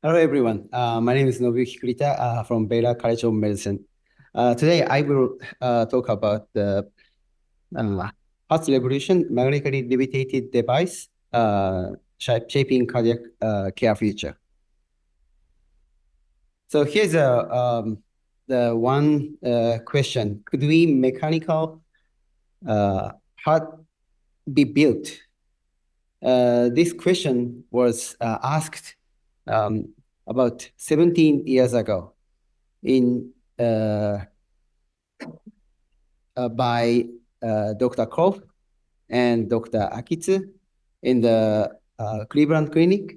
Hello, everyone. My name is Nobuyuki Kurita from Baylor College of Medicine. Today, I will talk about the Heart Revolution magnetically levitated device shaping cardiac care future. So here's the one question: could we mechanical heart be built? This question was asked about 17 years ago in by Dr. Koff and Dr. Akitsu in the Cleveland Clinic,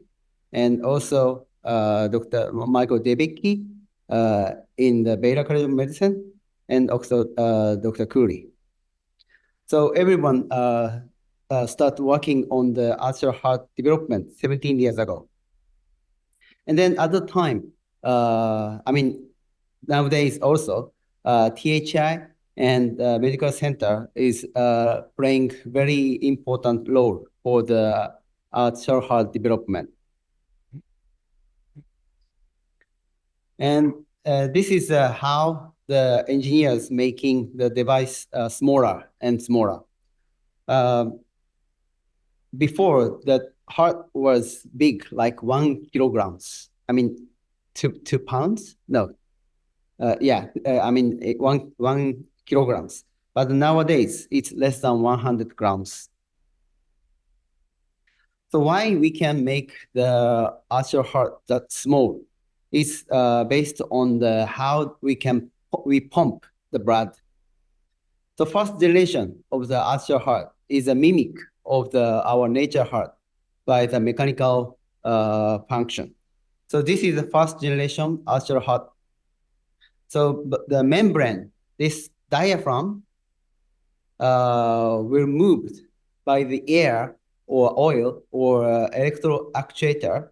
and also Dr. Michael Debicki in the Baylor College of Medicine, and also Dr. Curry. So everyone started working on the artificial heart development 17 years ago. And then at the time, nowadays also, THI and medical center is playing very important role for the artificial heart development. And this is how the engineers making the device smaller and smaller. Before, the heart was big, like 1 kilograms. I mean, 2 pounds? No. One kilograms. But nowadays, it's less than 100 grams. So why we can make the artificial heart that small? It's based on the how we pump the blood. The first generation of the artificial heart is a mimic of our nature heart by the mechanical function. So this is the first generation artificial heart. So the membrane, this diaphragm, will moved by the air or oil or electro actuator,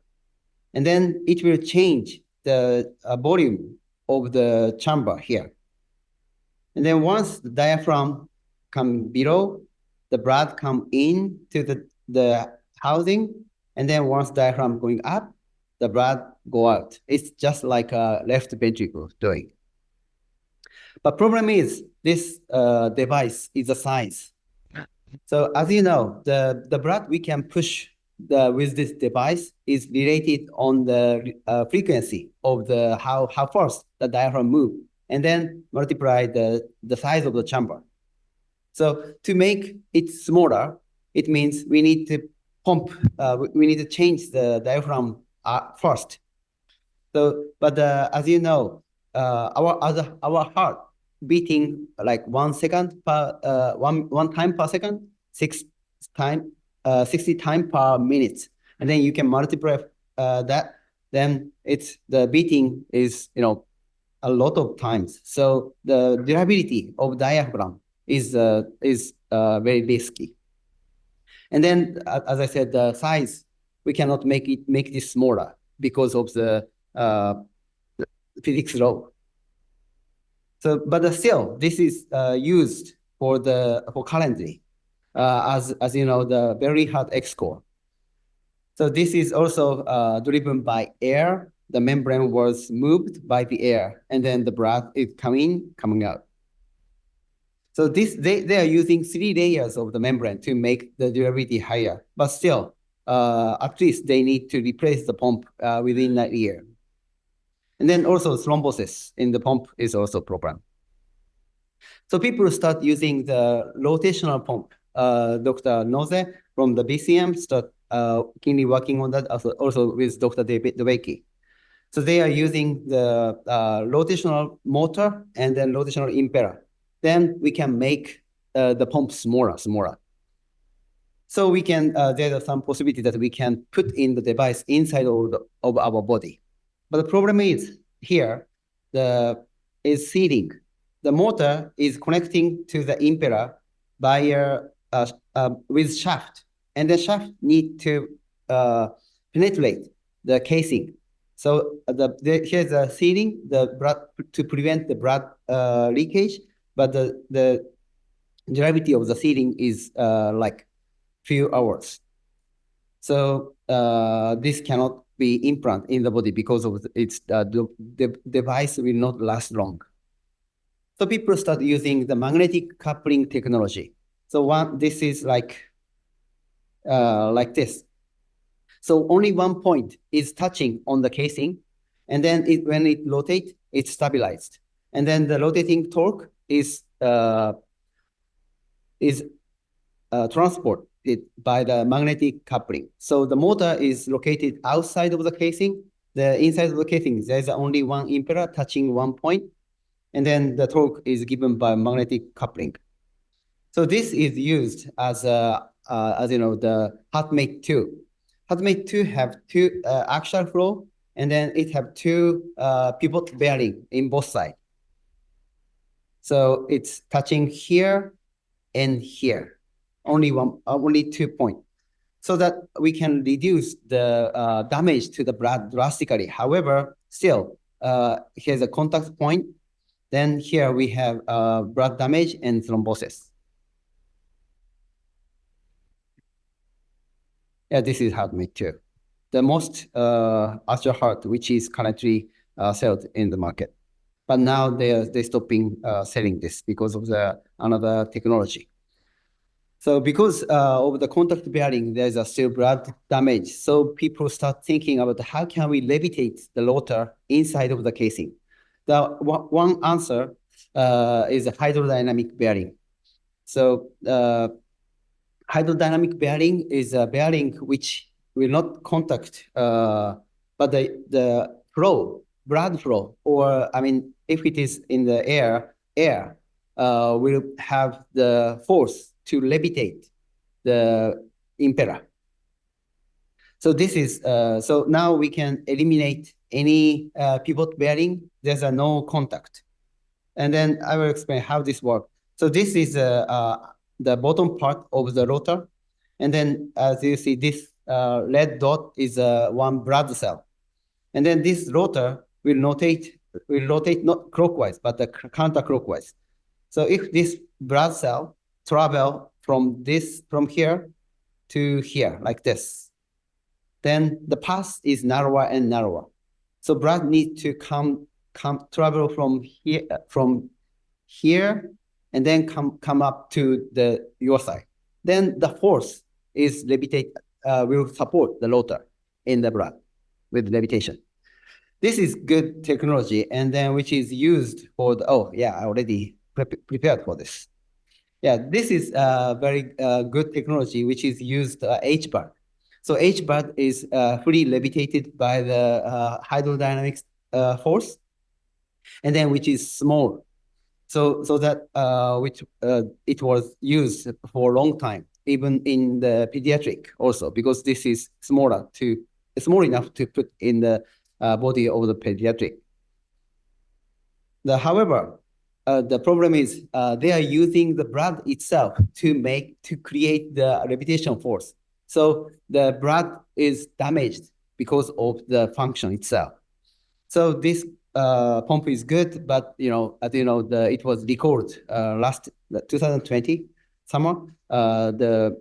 and then it will change the volume of the chamber here. And then once the diaphragm come below, the blood come in to the housing, and then once diaphragm going up, the blood go out. It's just like a left ventricle doing. But problem is this device is a size. So as you know, the blood we can push with this device is related on the frequency of the how fast the diaphragm move, and then multiply the size of the chamber. So to make it smaller, it means we need to pump, we need to change the diaphragm first. So, but as you know, our heart beating like 1 second per one time per second, 60 times per minute, and then you can multiply that. Then it's the beating is a lot of times. So the durability of diaphragm is very risky. And then, as I said, the size we cannot make this smaller because of the physics law. So, but still, this is used for currently, as you know, the very hard X core. So this is also driven by air. The membrane was moved by the air, and then the blood is coming out. So they are using 3 layers of the membrane to make the durability higher, but still, at least they need to replace the pump within that year. And then also thrombosis in the pump is also a problem. So people start using the rotational pump. Dr. Noze from the BCM start keenly working on that, also with Dr. Debicki. So they are using the rotational motor and then rotational impeller. Then we can make the pump smaller. So we can, there are some possibility that we can put in the device inside of our body. But the problem is here, is sealing. The motor is connecting to the impeller by with shaft, and the shaft need to penetrate the casing. So here's the sealing, the blood to prevent the blood leakage, but the durability of the sealing is like few hours. So this cannot be implanted in the body because of its the device will not last long. So people start using the magnetic coupling technology. So this is like this. So only one point is touching on the casing, and then when it rotates, it's stabilized. And then the rotating torque is transported by the magnetic coupling. So the motor is located outside of the casing. The inside of the casing, there's only one impeller touching one point, and then the torque is given by magnetic coupling. So this is used as the HeartMate 2. HeartMate 2 have two axial flow, and then it have two pivot bearing in both sides. So it's touching here and here, only 2 points, so that we can reduce the damage to the blood drastically. However, still, here's a contact point. Then here we have blood damage and thrombosis. Yeah, this is HeartMate 2, the most actual heart which is currently sold in the market. But now they're stopping selling this because of the another technology. So because of the contact bearing, there's a still blood damage. So people start thinking about how can we levitate the rotor inside of the casing. The one answer is a hydrodynamic bearing. So hydrodynamic bearing is a bearing which will not contact, but the flow, blood flow, or I mean, if it is in the air will have the force to levitate the impeller. So this is so now we can eliminate any pivot bearing. There's a no contact, and then I will explain how this works. So this is the bottom part of the rotor, and then as you see, this red dot is one blood cell, and then this rotor will rotate not clockwise but counterclockwise. So if this blood cell travel from here to here like this, then the path is narrower and narrower. So blood needs to travel from here and then come up to your side. Then the force is will support the rotor in the blood with levitation. This is good technology, and then which is used for I already prepared for this. Yeah, this is very good technology, which is used H-bar. So H-bar is fully levitated by the hydrodynamics force, and then which is small. So that it was used for a long time, even in the pediatric also, because this is small enough to put in the body of the pediatric. However, the problem is they are using the blood itself to create the levitation force. So the blood is damaged because of the function itself. So this pump is good, but as you know, it was recalled last 2020 summer. The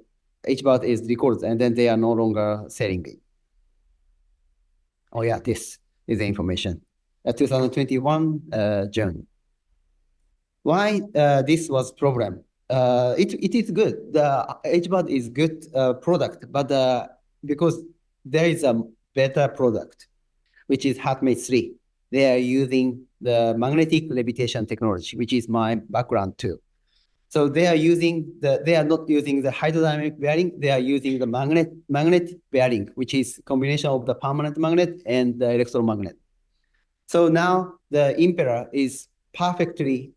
HBAT is recalled, and then they are no longer selling it. Oh yeah, this is the information. 2021 June. Why this was problem? It is good. The HBAT is good product, but because there is a better product, which is HeartMate 3. They are using the magnetic levitation technology, which is my background too. So they are not using the hydrodynamic bearing. They are using the magnet bearing, which is combination of the permanent magnet and the electromagnet. So now the impeller is perfectly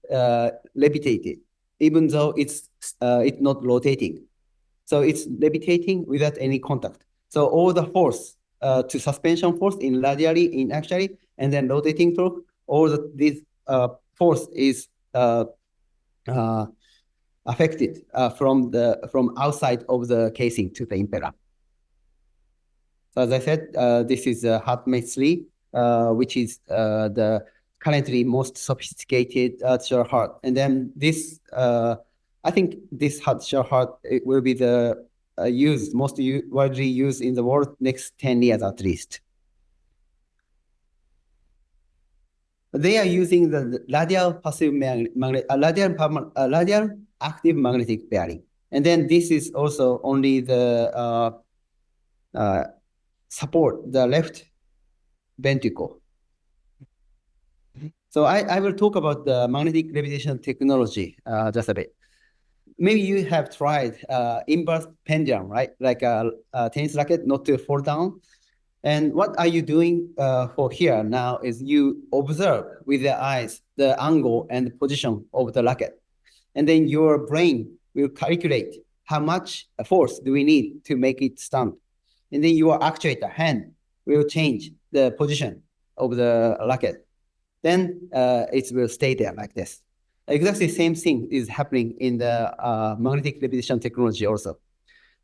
levitated, even though it's not rotating. So it's levitating without any contact. So all the force to suspension force in radially, in axially, and then rotating torque, this force is affected from outside of the casing to the impeller. So as I said, this is HeartMate 3, which is the currently most sophisticated artificial heart. And then this, I think this artificial heart will be the most widely used in the world next 10 years at least. They are using the radial passive radial active magnetic bearing. And then this is also only the support the left ventricle. So I will talk about the magnetic levitation technology just a bit. Maybe you have tried inverse pendulum, right? Like a tennis racket, not to fall down. And what are you doing for here now is you observe with the eyes the angle and position of the racket. And then your brain will calculate how much force do we need to make it stand. And then your actuator hand will change the position of the racket. Then it will stay there like this. Exactly the same thing is happening in the magnetic levitation technology also.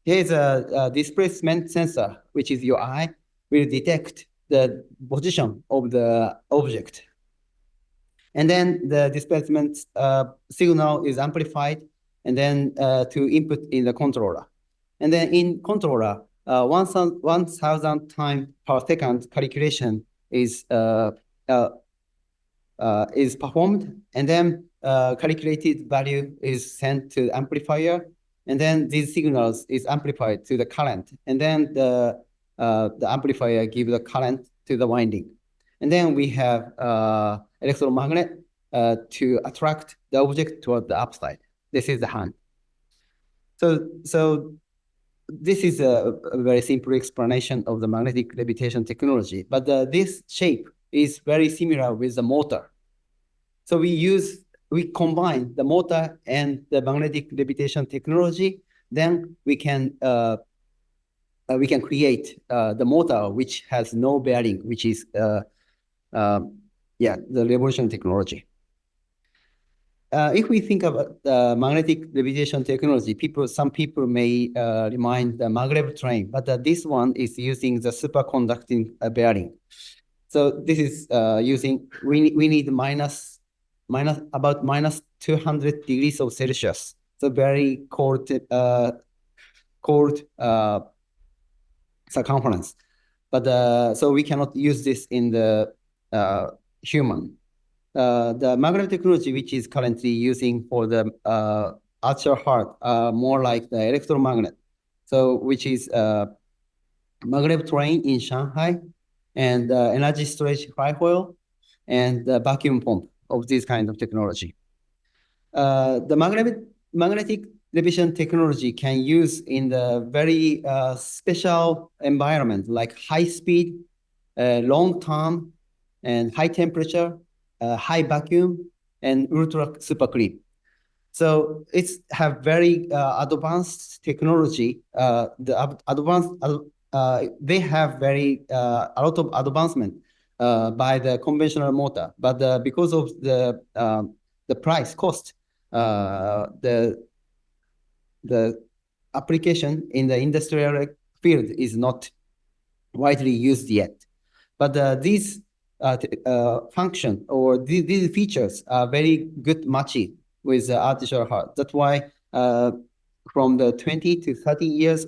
Here's a displacement sensor, which is your eye, will detect the position of the object. And then the displacement signal is amplified and then to input in the controller. And then in controller, 1,000 times per second calculation is performed, and then calculated value is sent to the amplifier, and then these signals is amplified to the current, and then the amplifier gives the current to the winding. And then we have electromagnet to attract the object toward the upside. This is the hand. So this is a very simple explanation of the magnetic levitation technology, but this shape is very similar with the motor. So we combine the motor and the magnetic levitation technology, then we can create the motor which has no bearing, which is the revolution technology. If we think about the magnetic levitation technology, some people may remind the maglev train, but this one is using the superconducting bearing. So this is using, we need about minus 200 degrees of Celsius. So very cold circumference. But so we cannot use this in the human. The maglev technology, which is currently using for the archer heart, more like the electromagnet. So which is maglev train in Shanghai, and energy storage firewall, and the vacuum pump of this kind of technology. The magnetic levitation technology can use in the very special environment like high speed, long term, and high temperature, high vacuum, and ultra super clean. So it's have very advanced technology. They have very a lot of advancement by the conventional motor, but because of the price cost, the application in the industrial field is not widely used yet. But these function or these features are very good matching with the artificial heart. That's why from the 20 to 30 years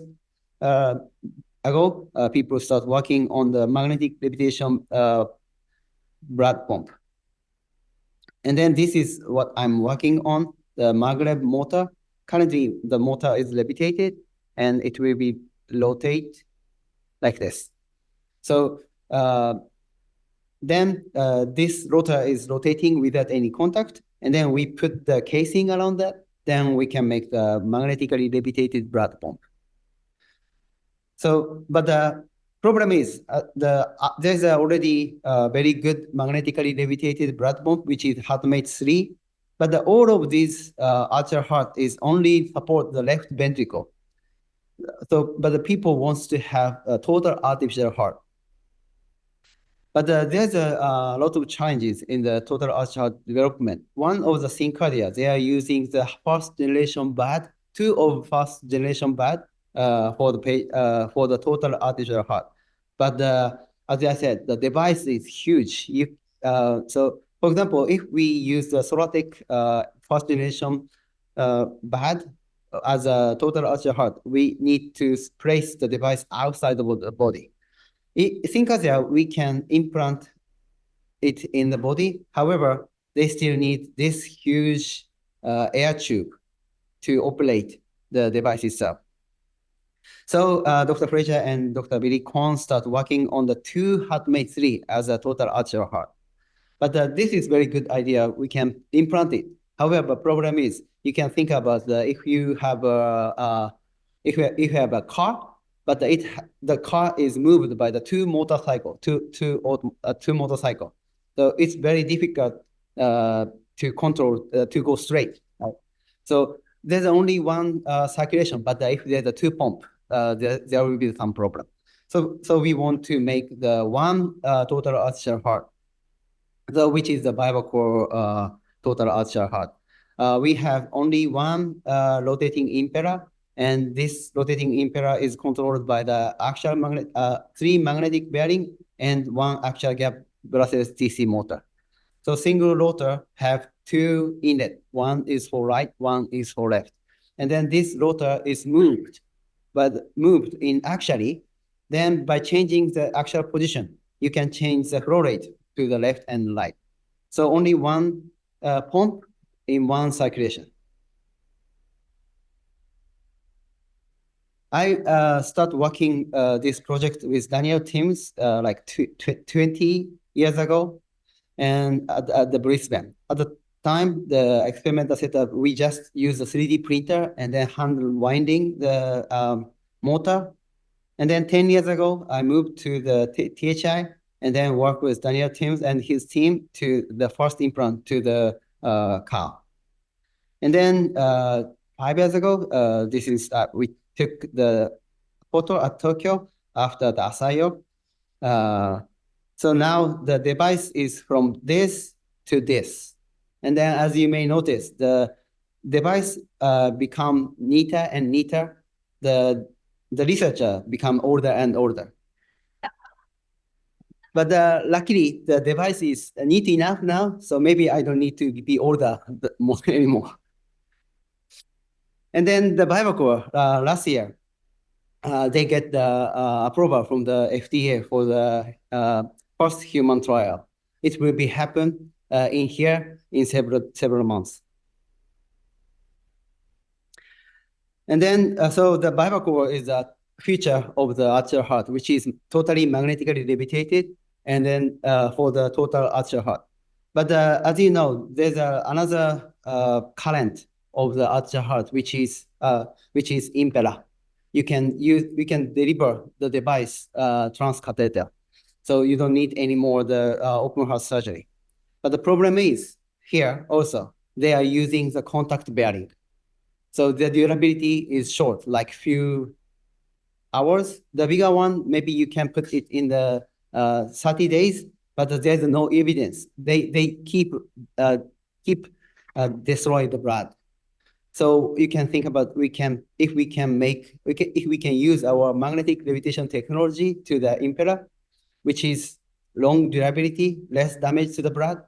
ago, people start working on the magnetic levitation blood pump. And then this is what I'm working on, the maglev motor. Currently, the motor is levitated, and it will be rotate like this. So then this rotor is rotating without any contact, and then we put the casing around that, then we can make the magnetically levitated blood pump. So, but the problem is there's already a very good magnetically levitated blood pump, which is HeartMate 3, but all of these archer heart is only support the left ventricle. So, but the people wants to have a total artificial heart. But there's a lot of challenges in the total artificial heart development. One of the syncardia, they are using the first generation BAD, two of first generation BAD for the total artificial heart. But as I said, the device is huge. So, for example, if we use the Soratec first generation BAD as a total artificial heart, we need to place the device outside of the body. Syncardia, we can implant it in the body. However, they still need this huge air tube to operate the device itself. So Dr. Fraser and Dr. Billy Kwon start working on the 2 HeartMate 3 as a total artificial heart. But this is very good idea. We can implant it. However, problem is you can think about if you have a car, but the car is moved by the two motorcycle. So it's very difficult to control to go straight. Right? So there's only one circulation, but if there's a 2 pump, there will be some problem. So we want to make the one total artificial heart, which is the BioCore total artificial heart. We have only one rotating impeller, and this rotating impeller is controlled by the axial 3 magnetic bearing and 1 axial gap brushless DC motor. So single rotor have 2 inlet. One is for right, one is for left. And then this rotor is moved, but moved in axially. Then by changing the axial position, you can change the flow rate to the left and right. So only one pump in one circulation. I start working this project with Daniel Timms like 20 years ago, and at the Brisbane. At the time, the experimental setup, we just use a 3D printer and then hand winding the motor. And then 10 years ago, I moved to the THI and then worked with Daniel Timms and his team to the first implant to the car. And then 5 years ago, we took the photo at Tokyo after the Asayo. So now the device is from this to this. And then as you may notice, the device become neater and neater. The researcher become older and older. But luckily, the device is neat enough now, so maybe I don't need to be older anymore. And then the BioCore last year, they get the approval from the FDA for the first human trial. It will be happen in here in several months. And then, so the BioCore is a feature of the artificial heart, which is totally magnetically levitated, and then for the total artificial heart. But as you know, there's another current of the artificial heart, which is impeller. We can deliver the device transcatheter, so you don't need any more the open heart surgery. But the problem is here also they are using the contact bearing, so the durability is short, like few hours. The bigger one, maybe you can put it in the 30 days, but there's no evidence. They keep destroy the blood. So you can think about if we can use our magnetic levitation technology to the impeller, which is long durability, less damage to the blood,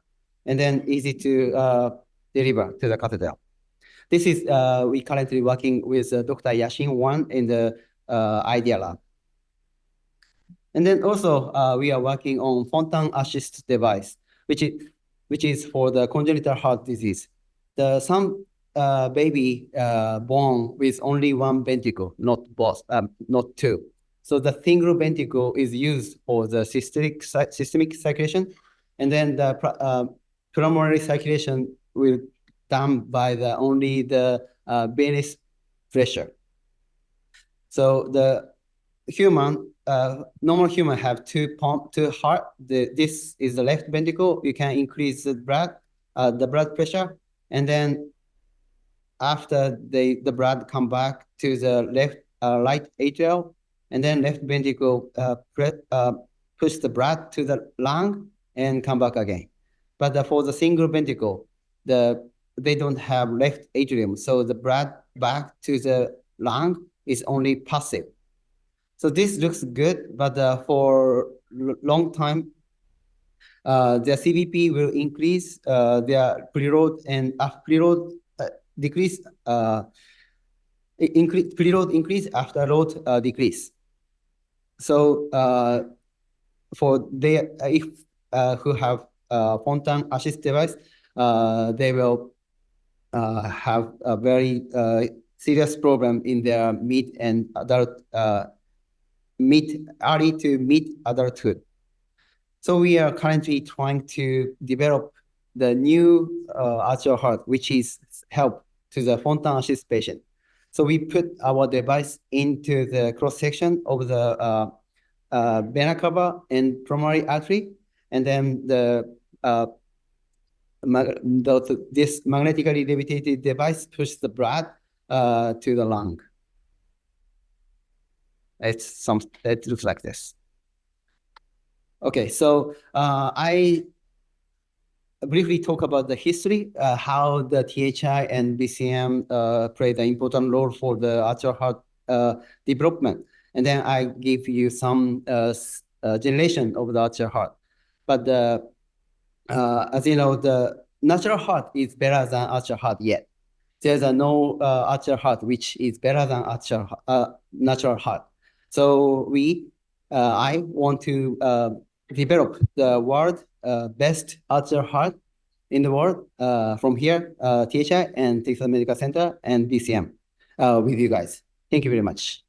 and then easy to deliver to the catheter. This is we currently working with Dr. Yashin Wan in the IDEA lab. And then also we are working on Fontan assist device, which is for the congenital heart disease. Some baby born with only one ventricle, not both, not two. So the single ventricle is used for the systemic circulation, and then the pulmonary circulation will done by only the venous pressure. So the normal human have two heart. This is the left ventricle. You can increase the blood pressure, and then after the blood come back to the right atrial, and then left ventricle push the blood to the lung and come back again. But for the single ventricle, they don't have left atrium, so the blood back to the lung is only passive. So this looks good, but for long time, the CVP will increase, their preload and preload decrease, preload increase after load decrease. So for who have Fontan assist device, they will have a very serious problem in their mid and adult, early to mid adulthood. So we are currently trying to develop the new arterial heart, which is help to the Fontan assist patient. So we put our device into the cross section of the vena cava and pulmonary artery, and then this magnetically levitated device pushes the blood to the lung. It looks like this. Okay, so I briefly talk about the history, how the THI and BCM played an important role for the arterial heart development. And then I give you some generation of the arterial heart. But as you know, the natural heart is better than arterial heart yet. There's no arterial heart which is better than natural heart. So I want to develop the world best arterial heart in the world from here, THI and Texas Medical Center and BCM with you guys. Thank you very much.